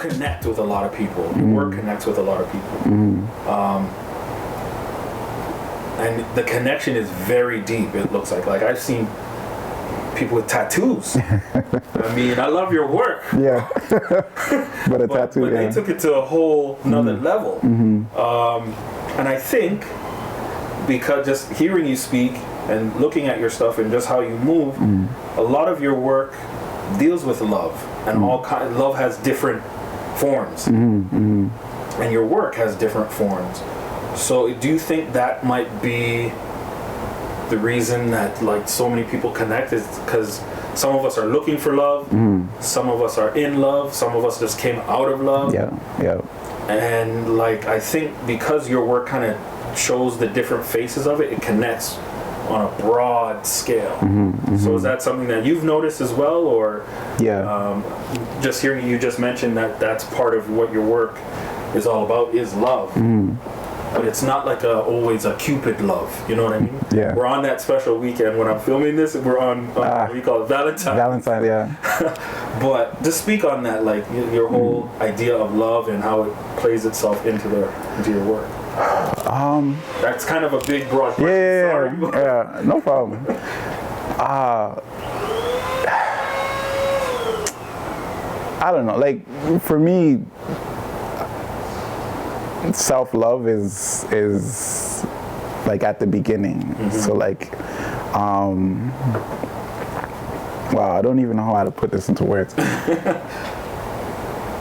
connect with a lot of people. Your work connects with a lot of people. And the connection is very deep, it looks like. Like, I've seen people with tattoos. I mean, I love your work. Yeah. But a tattoo, but they took it to a whole another level. And I think because just hearing you speak and looking at your stuff and just how you move, a lot of your work deals with love, and love has different forms, and your work has different forms. So do you think that might be the reason that like so many people connect, is because some of us are looking for love, some of us are in love, some of us just came out of love. And like, I think because your work kind of shows the different faces of it, it connects on a broad scale. So is that something that you've noticed as well, or just hearing you just mention that that's part of what your work is all about, is love? But it's not like always a Cupid love, you know what I mean? Yeah. We're on that special weekend when I'm filming this, we're on what do you call it, Valentine, But just speak on that, like your whole idea of love and how it plays itself into your work. That's kind of a big broad question. Yeah, no problem. I don't know, like for me, self-love is like at the beginning. So like wow, I don't even know how to put this into words.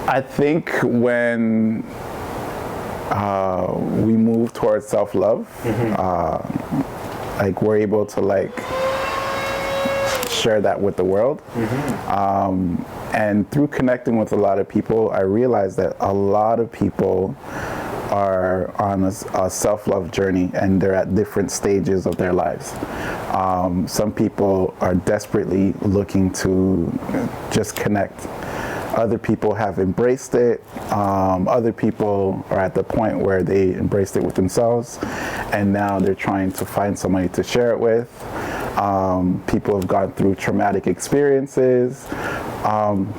I think when we move towards self-love, like we're able to like share that with the world. And through connecting with a lot of people, I realized that a lot of people are on a self-love journey, and they're at different stages of their lives. Some people are desperately looking to just connect. Other people have embraced it. Other people are at the point where they embraced it with themselves, and now they're trying to find somebody to share it with. People have gone through traumatic experiences.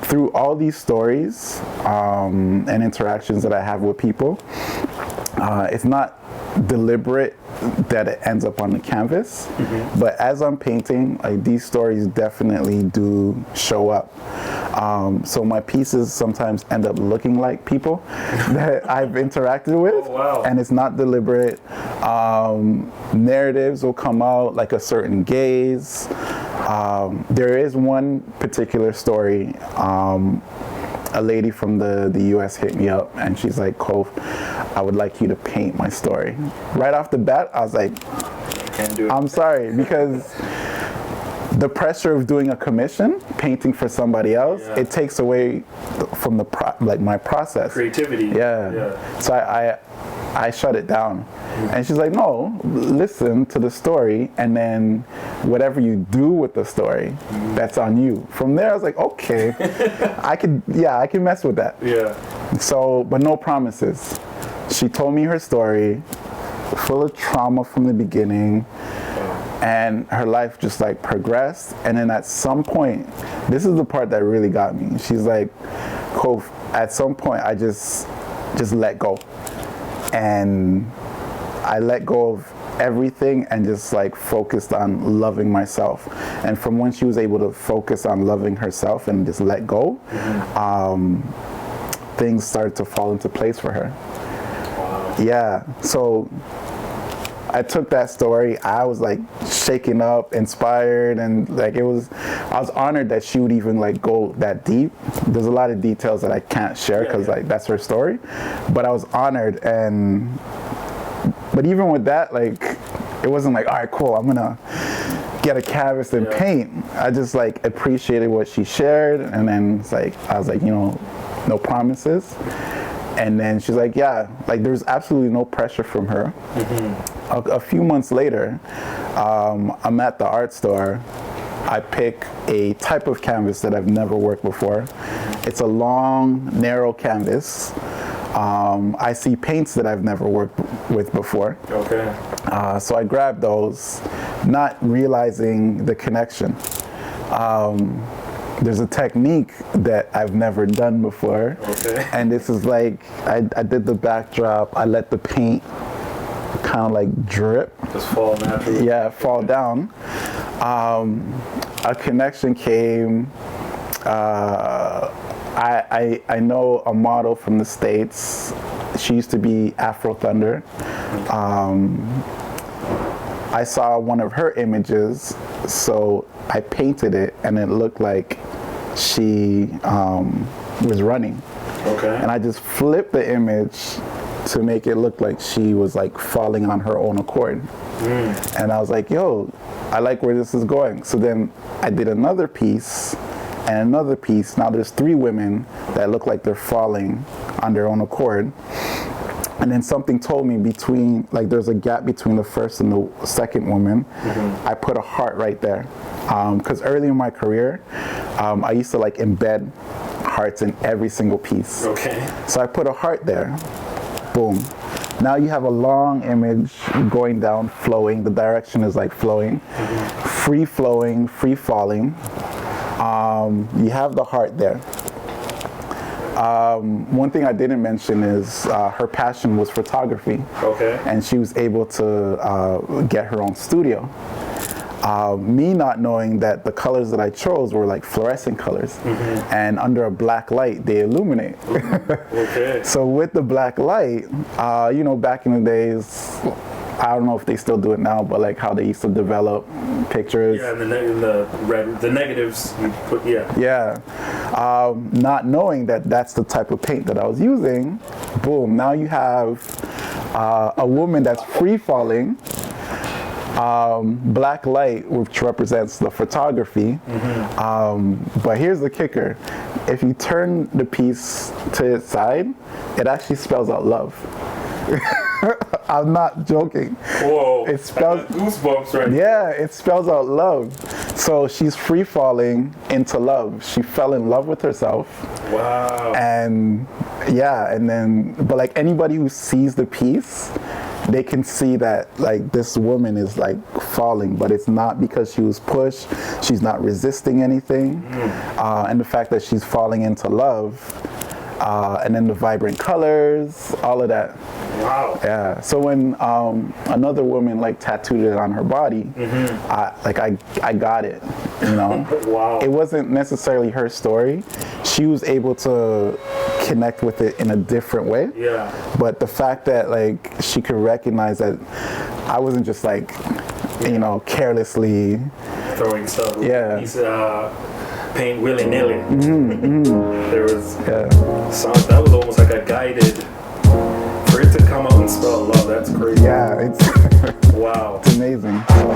Through all these stories and interactions that I have with people, it's not deliberate that it ends up on the canvas, but as I'm painting, like, these stories definitely do show up. So my pieces sometimes end up looking like people that I've interacted with. And it's not deliberate. Narratives will come out, like a certain gaze. There is one particular story. A lady from the US hit me up, and she's like, "Kof, I would like you to paint my story." Right off the bat, I was like, "Can't do it." I'm sorry, because the pressure of doing a commission, painting for somebody else, it takes away from my process. Creativity. So I shut it down. And she's like, "No, listen to the story, and then whatever you do with the story, that's on you." From there, I was like, okay, I can mess with that. So, but no promises. She told me her story, full of trauma from the beginning, and her life just like progressed. And then at some point, this is the part that really got me. She's like, "Kof, at some point, I just let go. And I let go of everything and just like focused on loving myself." And from when she was able to focus on loving herself and just let go, things started to fall into place for her. So I took that story, I was like shaken up, inspired, and like I was honored that she would even like go that deep. There's a lot of details that I can't share because like that's her story, but I was honored. But even with that, like, it wasn't like, all right, cool, I'm gonna get a canvas and paint. I just like appreciated what she shared, and then it's like, I was like, no promises. And then she's like, like there's absolutely no pressure from her. A few months later, I'm at the art store. I pick a type of canvas that I've never worked before. It's a long, narrow canvas. I see paints that I've never worked with before. So I grabbed those, not realizing the connection. there's a technique that I've never done before. Okay. And this is like, I did the backdrop, I let the paint kind of like drip. Just fall naturally. Yeah, fall down. A connection came. I know a model from the States. She used to be Afro Thunder. I saw one of her images, so I painted it, and it looked like she was running. Okay. And I just flipped the image to make it look like she was like falling on her own accord. And I was like, yo, I like where this is going. So then I did another piece and another piece. Now there's 3 women that look like they're falling on their own accord. And then something told me between, like there's a gap between the first and the second woman. I put a heart right there. Because early in my career, I used to like embed hearts in every single piece. Okay. So I put a heart there. Boom. Now you have a long image going down, flowing. The direction is like flowing. Free flowing, free falling. You have the heart there. One thing I didn't mention is her passion was photography. Okay. And she was able to get her own studio. Me not knowing that the colors that I chose were like fluorescent colors, and under a black light they illuminate. Okay. So with the black light, you know, back in the days, I don't know if they still do it now, but like how they used to develop pictures. Yeah, and the negatives you put, yeah. Yeah. Not knowing that that's the type of paint that I was using, boom, now you have a woman that's free falling, black light, which represents the photography. But here's the kicker. If you turn the piece to its side, it actually spells out love. I'm not joking. Whoa. It spells, I got goosebumps right yeah, it spells out love. So she's free falling into love. She fell in love with herself. Wow. And yeah, and then, but like anybody who sees the piece, they can see that like this woman is like falling, but it's not because she was pushed. She's not resisting anything. And the fact that she's falling into love, and then the vibrant colors, all of that. Wow. Yeah. So when another woman like tattooed it on her body, I got it. You know. Wow. It wasn't necessarily her story. She was able to connect with it in a different way. Yeah. But the fact that like she could recognize that I wasn't just like, you know, carelessly Throwing stuff. Yeah. He's paint willy-nilly. There was that was almost like a guided, for it to come out and spell love. That's crazy. Yeah, it's Wow. it's amazing. So,